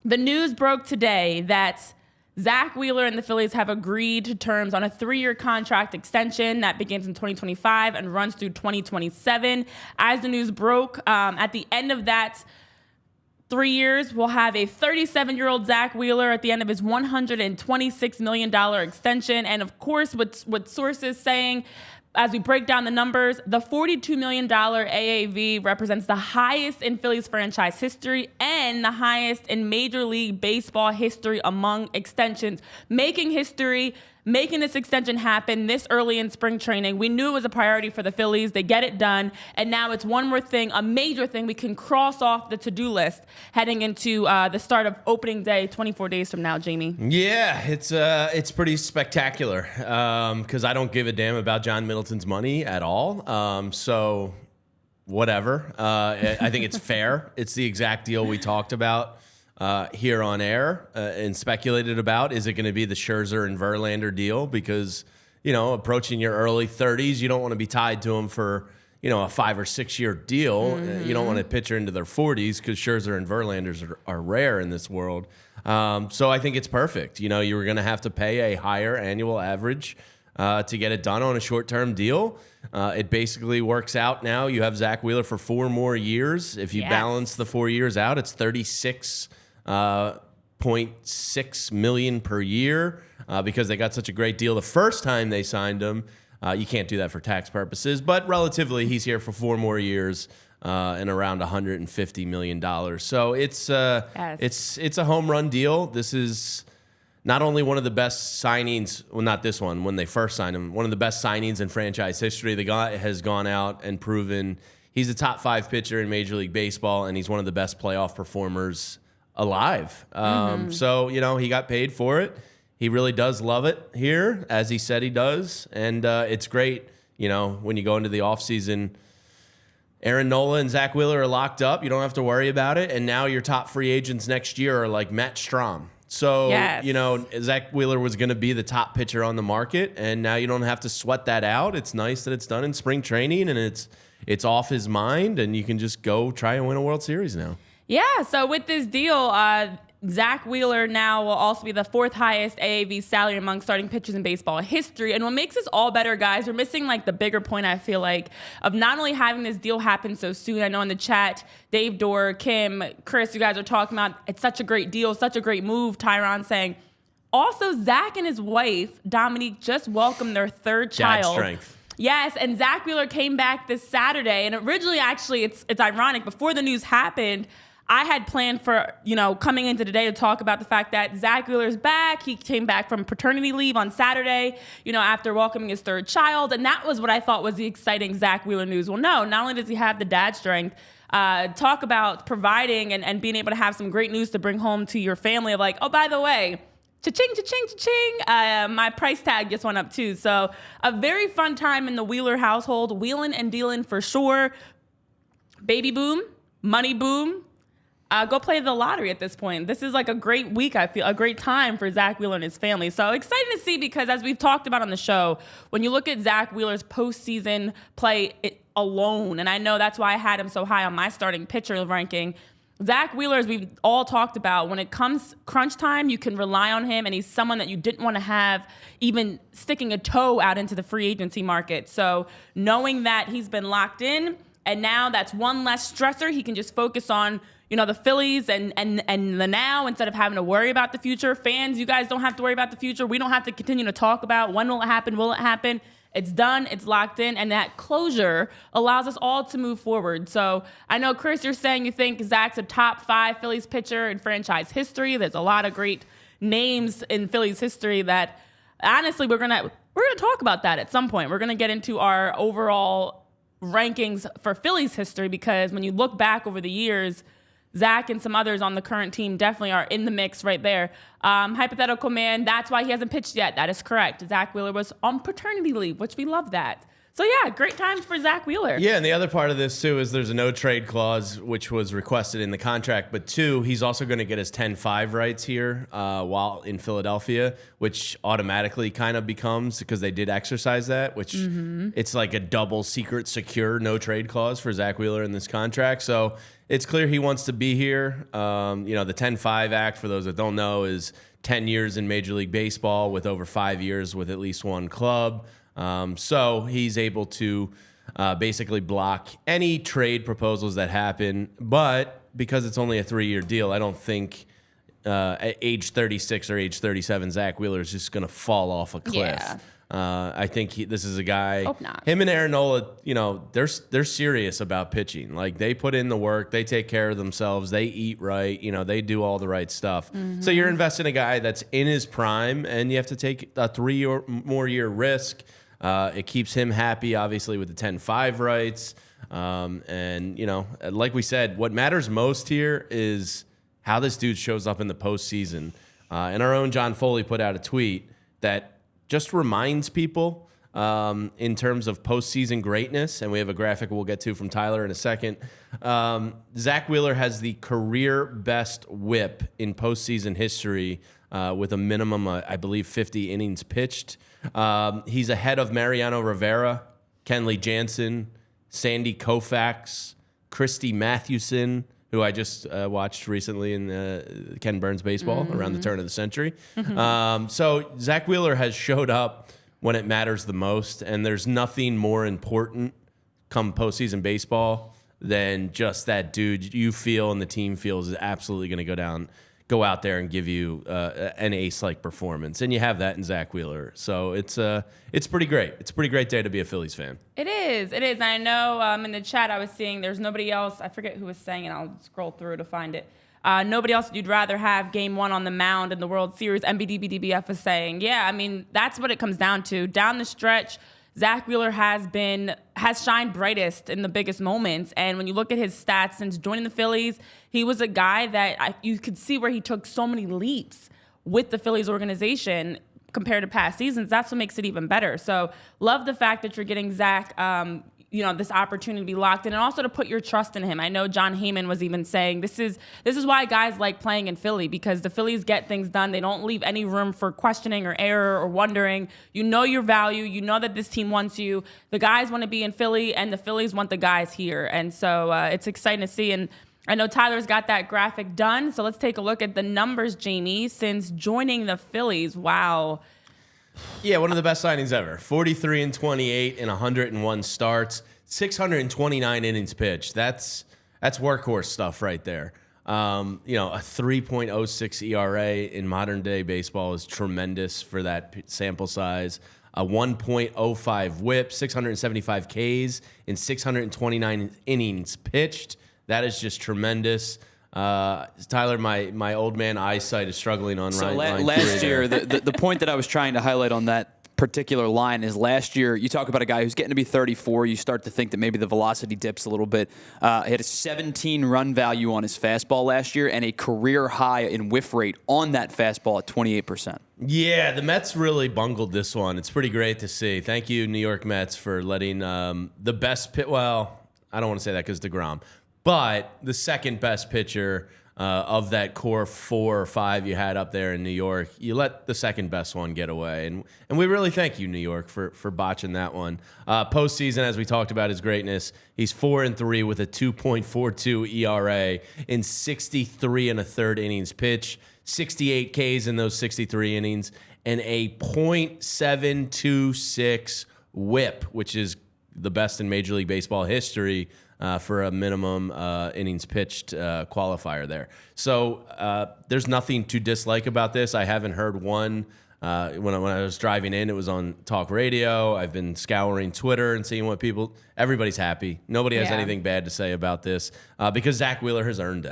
The news broke today that Zack Wheeler and the Phillies have agreed to terms on a 3-year contract extension that begins in 2025 and runs through 2027. As the news broke, at the end of that 3 years, we'll have a 37-year-old Zack Wheeler at the end of his $126 million extension. And of course, what sources saying, as we break down the numbers, the $42 million AAV represents the highest in Phillies franchise history and the highest in Major League Baseball history among extensions. Making history, making this extension happen this early in spring training. We knew it was a priority for the Phillies. They get it done. And now it's one more thing, a major thing we can cross off the to-do list heading into the start of opening day 24 days from now, Jamie. Yeah, it's pretty spectacular because I don't give a damn about John Middleton's money at all. So whatever. I think it's fair. It's the exact deal we talked about here on air and speculated about. Is it going to be the Scherzer and Verlander deal? Because, approaching your early 30s, you don't want to be tied to them for, a 5 or 6 year deal. Mm-hmm. You don't want to pitcher into their 40s because Scherzer and Verlanders are rare in this world. So I think it's perfect. You were going to have to pay a higher annual average to get it done on a short-term deal. It basically works out now. You have Zack Wheeler for 4 more years. If you balance the 4 years out, it's $36.6 million per year because they got such a great deal the first time they signed him. You can't do that for tax purposes, but relatively, he's here for 4 more years and around $150 million. So it's a home run deal. This is not only one of the best signings, well, not this one, when they first signed him, one of the best signings in franchise history. The guy has gone out and proven he's a top 5 pitcher in Major League Baseball, and he's one of the best playoff performers alive. So, he got paid for it. He really does love it here, as he said he does. And it's great, when you go into the offseason, Aaron Nola and Zack Wheeler are locked up. You don't have to worry about it. And now your top free agents next year are like Matt Strahm. So, Zack Wheeler was going to be the top pitcher on the market, and now you don't have to sweat that out. It's nice that it's done in spring training, and it's off his mind, and you can just go try and win a World Series now. Yeah, so with this deal, Zack Wheeler now will also be the 4th highest AAV salary among starting pitchers in baseball history. And what makes this all better, guys, we're missing the bigger point, I feel like, of not only having this deal happen so soon. I know in the chat, Dave Dorr, Kim, Chris, you guys are talking about it's such a great deal, such a great move. Tyron saying, also, Zack and his wife, Dominique, just welcomed their 3rd child. Dad strength. Yes, and Zack Wheeler came back this Saturday. And originally, actually, it's ironic. Before the news happened, I had planned for, coming into today to talk about the fact that Zack Wheeler's back. He came back from paternity leave on Saturday, after welcoming his 3rd child. And that was what I thought was the exciting Zack Wheeler news. Well, no, not only does he have the dad strength, talk about providing and being able to have some great news to bring home to your family of oh, by the way, cha-ching, cha-ching, cha-ching. My price tag just went up too. So a very fun time in the Wheeler household, wheeling and dealing for sure. Baby boom, money boom. Go play the lottery at this point. This is a great week, I feel, a great time for Zack Wheeler and his family. So excited to see because as we've talked about on the show, when you look at Zack Wheeler's postseason play alone, and I know that's why I had him so high on my starting pitcher ranking, Zack Wheeler, as we've all talked about, when it comes crunch time, you can rely on him, and he's someone that you didn't want to have even sticking a toe out into the free agency market. So knowing that he's been locked in, and now that's one less stressor, he can just focus on the Phillies and the now instead of having to worry about the future. Fans, you guys don't have to worry about the future. We don't have to continue to talk about when will it happen, will it happen? It's done, it's locked in, and that closure allows us all to move forward. So I know, Chris, you're saying you think Zack's a top 5 Phillies pitcher in franchise history. There's a lot of great names in Phillies history that, honestly, we're gonna talk about that at some point. We're gonna get into our overall rankings for Phillies history because when you look back over the years, Zack and some others on the current team definitely are in the mix right there. Hypothetical man, that's why he hasn't pitched yet. That is correct. Zack Wheeler was on paternity leave, which we love that. So, yeah, great times for Zack Wheeler. Yeah, and the other part of this, too, is there's a no-trade clause, which was requested in the contract. But, 2, he's also going to get his 10-5 rights here while in Philadelphia, which automatically kind of becomes, because they did exercise that, which it's like a double secret secure no-trade clause for Zack Wheeler in this contract. So it's clear he wants to be here. The 10-5 Act, for those that don't know, is 10 years in Major League Baseball with over 5 years with at least one club. So he's able to basically block any trade proposals that happen. But because it's only a 3-year deal, I don't think at age 36 or age 37, Zack Wheeler is just going to fall off a cliff. Yeah. I think this is a guy. Hope not. Him and Aaron Nola, they're serious about pitching. Like, they put in the work, they take care of themselves, they eat right, they do all the right stuff. So you're investing in a guy that's in his prime, and you have to take a 3 or more year risk. It keeps him happy, obviously, with the 10-5 rights. Like we said, what matters most here is how this dude shows up in the postseason. And our own John Foley put out a tweet that just reminds people in terms of postseason greatness, and we have a graphic we'll get to from Tyler in a second. Zack Wheeler has the career best whip in postseason history with a minimum, I believe, 50 innings pitched. He's ahead of Mariano Rivera, Kenley Jansen, Sandy Koufax, Christy Mathewson, who I just watched recently in Ken Burns baseball around the turn of the century. So Zack Wheeler has showed up when it matters the most, and there's nothing more important come postseason baseball than just that dude you feel and the team feels is absolutely going to go out there and give you an ace-like performance, and you have that in Zack Wheeler. So it's pretty great. It's a pretty great day to be a Phillies fan. It is. And I know in the chat I was seeing there's nobody else. I forget who was saying it. I'll scroll through to find it. Nobody else you'd rather have game one on the mound in the World Series. MBDBDBF was saying, yeah, I mean, that's what it comes down to. Down the stretch, Zack Wheeler has shined brightest in the biggest moments. And when you look at his stats since joining the Phillies, he was a guy that you could see where he took so many leaps with the Phillies organization compared to past seasons. That's what makes it even better. So love the fact that you're getting Zack, this opportunity to be locked in, and also to put your trust in him. I know John Heyman was even saying this is why guys like playing in Philly, because the Phillies get things done. They don't leave any room for questioning or error or wondering. You know your value. You know that this team wants you. The guys want to be in Philly, and the Phillies want the guys here. And so it's exciting to see. And I know Tyler's got that graphic done, so let's take a look at the numbers, Jamie, since joining the Phillies. Wow. Yeah, one of the best signings ever. 43-28 in 101 starts, 629 innings pitched. That's workhorse stuff right there. A 3.06 ERA in modern day baseball is tremendous for that sample size. A 1.05 WHIP, 675 Ks in 629 innings pitched. That is just tremendous. Tyler, my old man eyesight is struggling on line last year. The point that I was trying to highlight on that particular line is last year, you talk about a guy who's getting to be 34, you start to think that maybe the velocity dips a little bit. He had a 17 run value on his fastball last year and a career high in whiff rate on that fastball at 28%. Yeah, the Mets really bungled this one. It's pretty great to see. Thank you, New York Mets, for letting the best well, I don't want to say that because DeGrom, but the second best pitcher of that core 4 or 5 you had up there in New York, you let the second best one get away. And we really thank you, New York, for botching that one. Postseason, as we talked about his greatness, he's 4-3 with a 2.42 ERA in 63 1/3 innings pitched, 68 Ks in those 63 innings, and a .726 whip, which is the best in Major League Baseball history for a minimum innings pitched qualifier there. So there's nothing to dislike about this. I haven't heard one. When I was driving in, it was on talk radio. I've been scouring Twitter and seeing what everybody's happy. Nobody has anything bad to say about this because Zack Wheeler has earned